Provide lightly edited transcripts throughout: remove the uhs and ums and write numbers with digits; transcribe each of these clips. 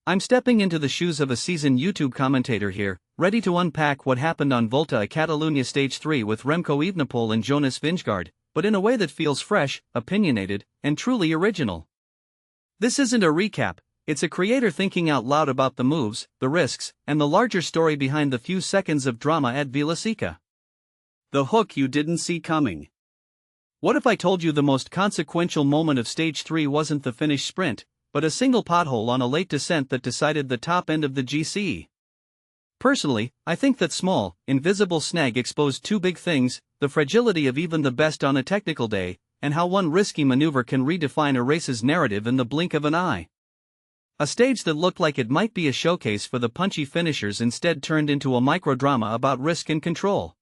I'm stepping into the shoes of a seasoned YouTube commentator here, ready to unpack what happened on Volta at Catalunya Stage 3 with Remco Evenepoel and Jonas Vingegaard, but in a way that feels fresh, opinionated, and truly original. This isn't a recap, it's a creator thinking out loud about the moves, the risks, and the larger story behind the few seconds of drama at Vila-Seca. The hook you didn't see coming. What if I told you the most consequential moment of Stage 3 wasn't the finish sprint, but a single pothole on a late descent that decided the top end of the GC? Personally, I think that small, invisible snag exposed two big things: the fragility of even the best on a technical day, and how one risky maneuver can redefine a race's narrative in the blink of an eye. A stage that looked like it might be a showcase for the punchy finishers instead turned into a microdrama about risk and control.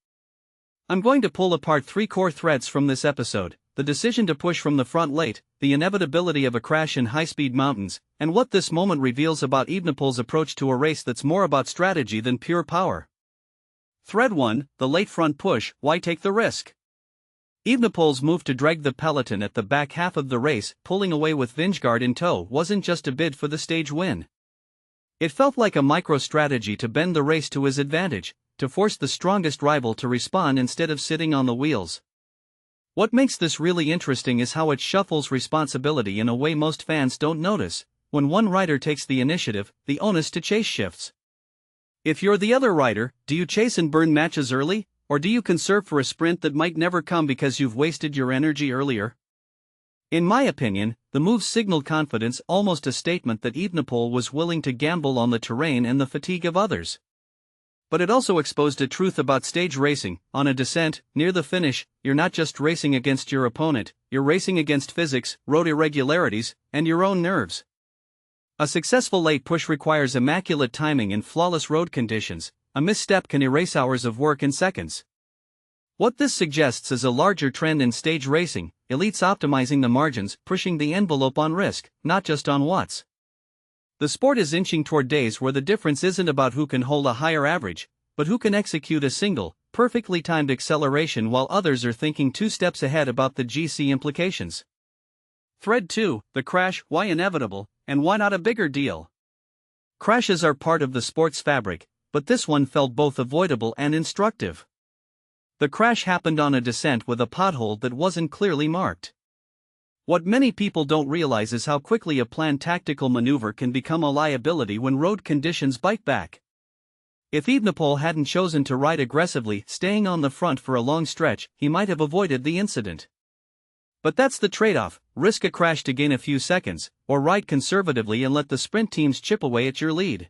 I'm going to pull apart three core threads from this episode: the decision to push from the front late, the inevitability of a crash in high-speed mountains, and what this moment reveals about Evenepoel's approach to a race that's more about strategy than pure power. Thread 1, the late front push. Why take the risk? Evenepoel's move to drag the peloton at the back half of the race, pulling away with Vingegaard in tow, wasn't just a bid for the stage win. It felt like a micro-strategy to bend the race to his advantage, to force the strongest rival to respond instead of sitting on the wheels. What makes this really interesting is how it shuffles responsibility in a way most fans don't notice. When one rider takes the initiative, the onus to chase shifts. If you're the other rider, do you chase and burn matches early, or do you conserve for a sprint that might never come because you've wasted your energy earlier? In my opinion, the move signaled confidence, almost a statement that Evenepoel was willing to gamble on the terrain and the fatigue of others. But it also exposed a truth about stage racing: on a descent, near the finish, you're not just racing against your opponent, you're racing against physics, road irregularities, and your own nerves. A successful late push requires immaculate timing in flawless road conditions. A misstep can erase hours of work in seconds. What this suggests is a larger trend in stage racing: elites optimizing the margins, pushing the envelope on risk, not just on watts. The sport is inching toward days where the difference isn't about who can hold a higher average, but who can execute a single, perfectly timed acceleration while others are thinking two steps ahead about the GC implications. Thread 2, the crash. Why inevitable, and why not a bigger deal? Crashes are part of the sport's fabric, but this one felt both avoidable and instructive. The crash happened on a descent with a pothole that wasn't clearly marked. What many people don't realize is how quickly a planned tactical maneuver can become a liability when road conditions bite back. If Evenepoel hadn't chosen to ride aggressively, staying on the front for a long stretch, he might have avoided the incident. But that's the trade-off: risk a crash to gain a few seconds, or ride conservatively and let the sprint teams chip away at your lead.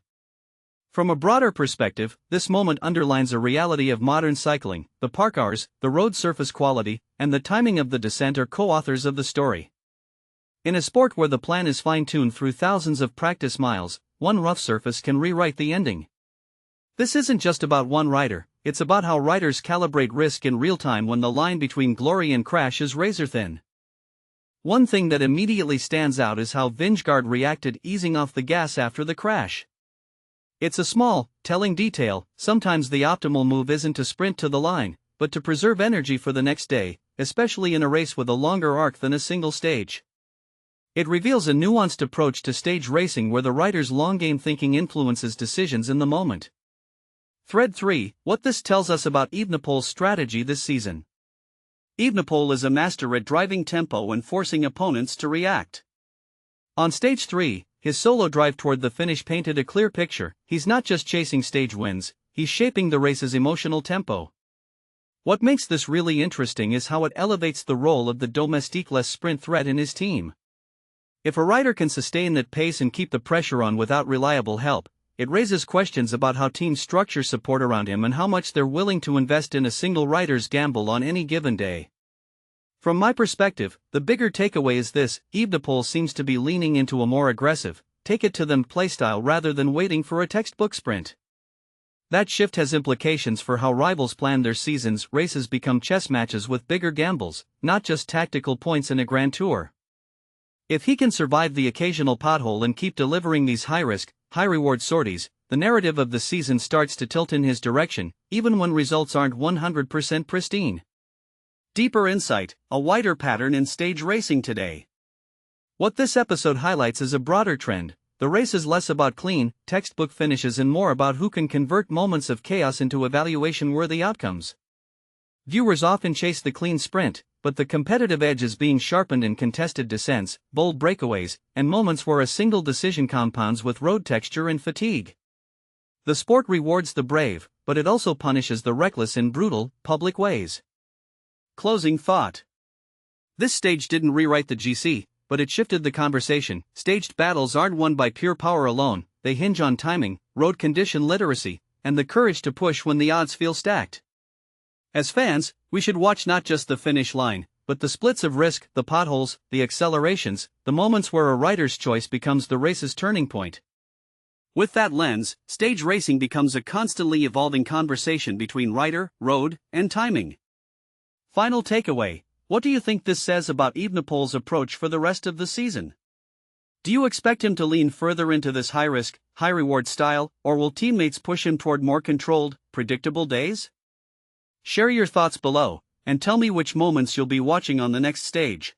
From a broader perspective, this moment underlines a reality of modern cycling: the park hours, the road surface quality, and the timing of the descent are co-authors of the story. In a sport where the plan is fine-tuned through thousands of practice miles, one rough surface can rewrite the ending. This isn't just about one rider, it's about how riders calibrate risk in real time when the line between glory and crash is razor-thin. One thing that immediately stands out is how Vingegaard reacted, easing off the gas after the crash. It's a small, telling detail. Sometimes the optimal move isn't to sprint to the line, but to preserve energy for the next day, especially in a race with a longer arc than a single stage. It reveals a nuanced approach to stage racing where the rider's long-game thinking influences decisions in the moment. Thread 3, what this tells us about Evenepoel's strategy this season. Evenepoel is a master at driving tempo and forcing opponents to react. On Stage 3, his solo drive toward the finish painted a clear picture: he's not just chasing stage wins, he's shaping the race's emotional tempo. What makes this really interesting is how it elevates the role of the domestique-less sprint threat in his team. If a rider can sustain that pace and keep the pressure on without reliable help, it raises questions about how teams structure support around him and how much they're willing to invest in a single rider's gamble on any given day. From my perspective, the bigger takeaway is this: Evenepoel seems to be leaning into a more aggressive, take-it-to-them playstyle rather than waiting for a textbook sprint. That shift has implications for how rivals plan their seasons. Races become chess matches with bigger gambles, not just tactical points in a grand tour. If he can survive the occasional pothole and keep delivering these high-risk, high-reward sorties, the narrative of the season starts to tilt in his direction, even when results aren't 100% pristine. Deeper insight, a wider pattern in stage racing today. What this episode highlights is a broader trend: the race is less about clean, textbook finishes and more about who can convert moments of chaos into evaluation-worthy outcomes. Viewers often chase the clean sprint, but the competitive edge is being sharpened in contested descents, bold breakaways, and moments where a single decision compounds with road texture and fatigue. The sport rewards the brave, but it also punishes the reckless in brutal, public ways. Closing thought. This stage didn't rewrite the GC, but it shifted the conversation. Staged battles aren't won by pure power alone, they hinge on timing, road condition literacy, and the courage to push when the odds feel stacked. As fans, we should watch not just the finish line, but the splits of risk, the potholes, the accelerations, the moments where a rider's choice becomes the race's turning point. With that lens, stage racing becomes a constantly evolving conversation between rider, road, and timing. Final takeaway: what do you think this says about Evenepoel's approach for the rest of the season? Do you expect him to lean further into this high-risk, high-reward style, or will teammates push him toward more controlled, predictable days? Share your thoughts below, and tell me which moments you'll be watching on the next stage.